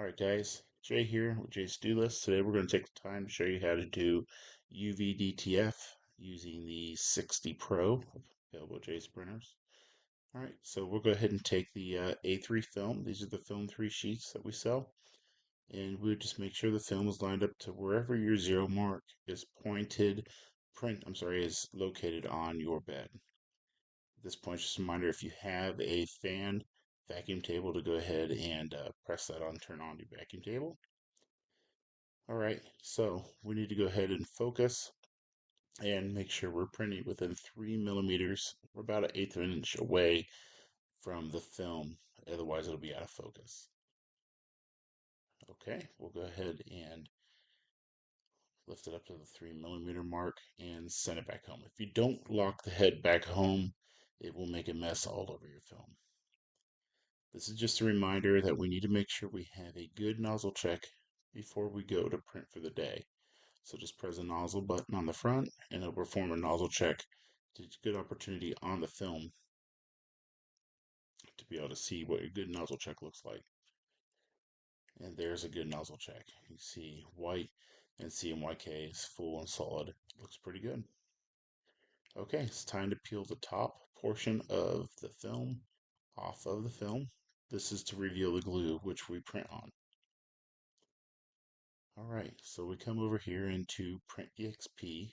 Alright guys, Jay here with Jay's To Do List. Today we're going to take the time to show you how to do UV DTF using the 60 Pro available at Jay's printers. Alright, so we'll go ahead and take the A3 film. These are the film 3 sheets that we sell. And we'll just make sure the film is lined up to wherever your zero mark is is located on your bed. At this point, just a reminder, if you have a fan vacuum table, to go ahead and press that on, turn on your vacuum table. All right, so we need to go ahead and focus and make sure we're printing within 3 millimeters. We're about an eighth of an inch away from the film, otherwise it'll be out of focus. Okay, we'll go ahead and lift it up to the 3 millimeter mark and send it back home. If you don't lock the head back home, it will make a mess all over your film. This is just a reminder that we need to make sure we have a good nozzle check before we go to print for the day. So just press the nozzle button on the front and it'll perform a nozzle check. It's a good opportunity on the film to be able to see what a good nozzle check looks like. And there's a good nozzle check. You see white and CMYK is full and solid. It looks pretty good. Okay, it's time to peel the top portion of the film off of the film. This is to reveal the glue which we print on. All right, so we come over here into Print EXP.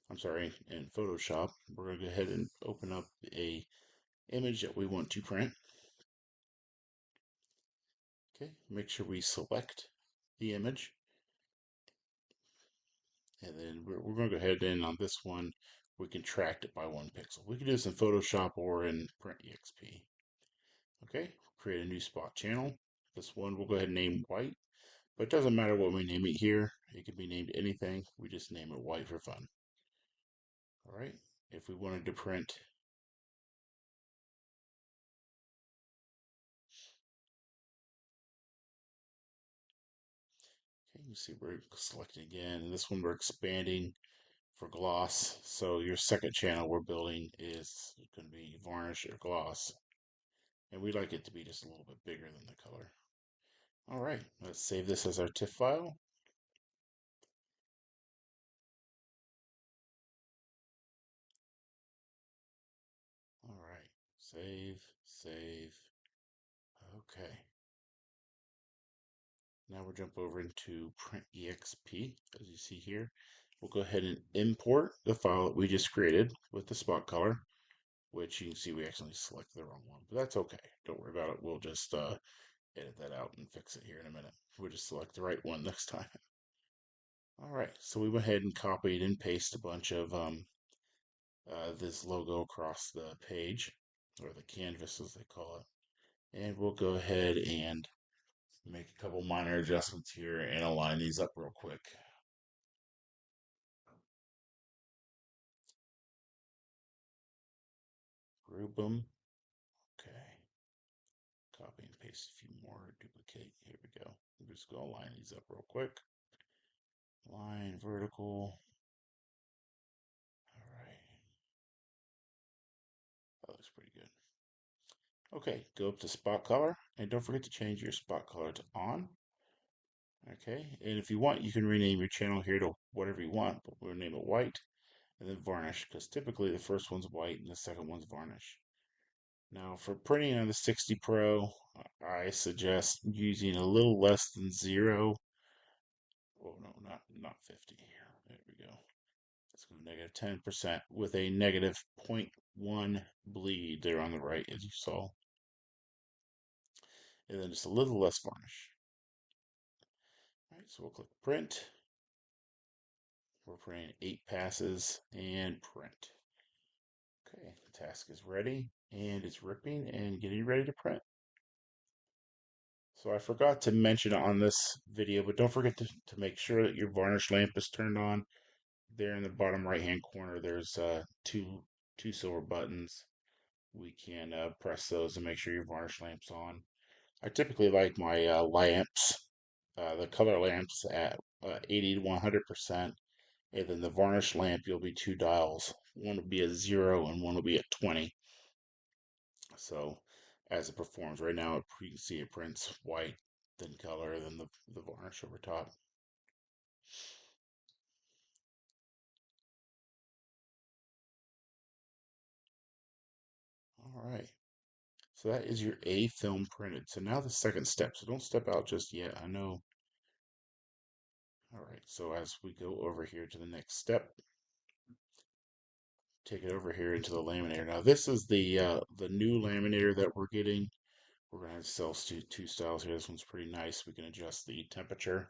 In Photoshop. We're going to go ahead and open up a image that we want to print. Okay, make sure we select the image. And then we're going to go ahead and on this one, we can track it by 1 pixel. We can do this in Photoshop or in Print EXP. Okay, create a new spot channel. This one we'll go ahead and name white, but it doesn't matter what we name it here. It can be named anything. We just name it white for fun. All right, if we wanted to print okay, you see we're selecting again, and this one we're expanding for gloss. So your second channel we're building is going to be varnish or gloss. And we like it to be just a little bit bigger than the color. All right, let's save this as our TIFF file. All right, save, save. Okay. Now we'll jump over into Print EXP, as you see here. We'll go ahead and import the file that we just created with the spot color, which you can see we actually selected the wrong one, but that's okay. Don't worry about it. We'll just edit that out and fix it here in a minute. We'll just select the right one next time. All right, so we went ahead and copied and pasted a bunch of this logo across the page, or the canvas as they call it. And we'll go ahead and make a couple minor adjustments here and align these up real quick. Group them. Okay. Copy and paste a few more, duplicate. Here we go. We're just going to line these up real quick. Line, vertical. All right. That looks pretty good. Okay, go up to spot color and don't forget to change your spot color to on. Okay, and if you want, you can rename your channel here to whatever you want, but we'll name it white and then varnish because typically the first one's white and the second one's varnish. Now for printing on the 60 Pro, I suggest using a little less than zero. Oh no, not 50. There we go. Let's go negative 10% with a negative 0.1 bleed there on the right, as you saw. And then just a little less varnish. All right, so we'll click print. We're printing 8 passes and print. Okay, the task is ready and it's ripping and getting ready to print. So I forgot to mention on this video, but don't forget to make sure that your varnish lamp is turned on. There in the bottom right hand corner, there's two silver buttons. We can press those to make sure your varnish lamp's on. I typically like my lamps, the color lamps at 80 to 100%. And then the varnish lamp, you'll be two dials. One will be at 0 and one will be at 20. So as it performs right now, you can see it prints white thin color than the varnish over top. All right. So that is your A film printed. So now the second step. So don't step out just yet. I know. All right. So as we go over here to the next step, take it over here into the laminator. Now this is the new laminator that we're getting. We're gonna sell two styles here. This one's pretty nice. We can adjust the temperature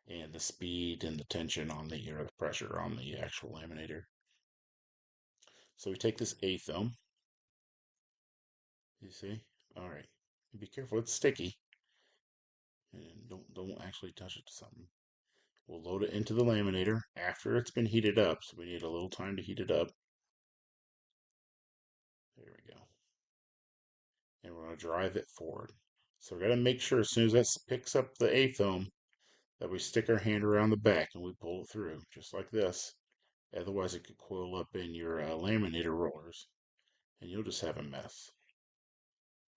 and the speed and the tension on the pressure on the actual laminator. So we take this A film. You see? All right. Be careful. It's sticky, and don't actually touch it to something. We'll load it into the laminator after it's been heated up. So we need a little time to heat it up. There we go. And we're going to drive it forward. So we're going to make sure as soon as that picks up the A film that we stick our hand around the back and we pull it through, just like this. Otherwise, it could coil up in your laminator rollers and you'll just have a mess.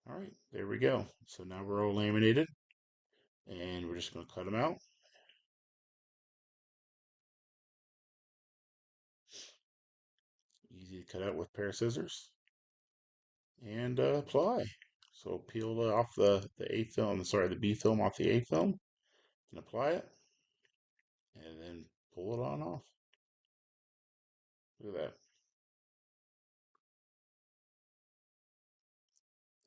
All right, there we go. So now we're all laminated and we're just going to cut them out. Easy to cut out with a pair of scissors and apply. So peel off the A film, sorry, the B film off the A film and apply it and then pull it on off. Look at that.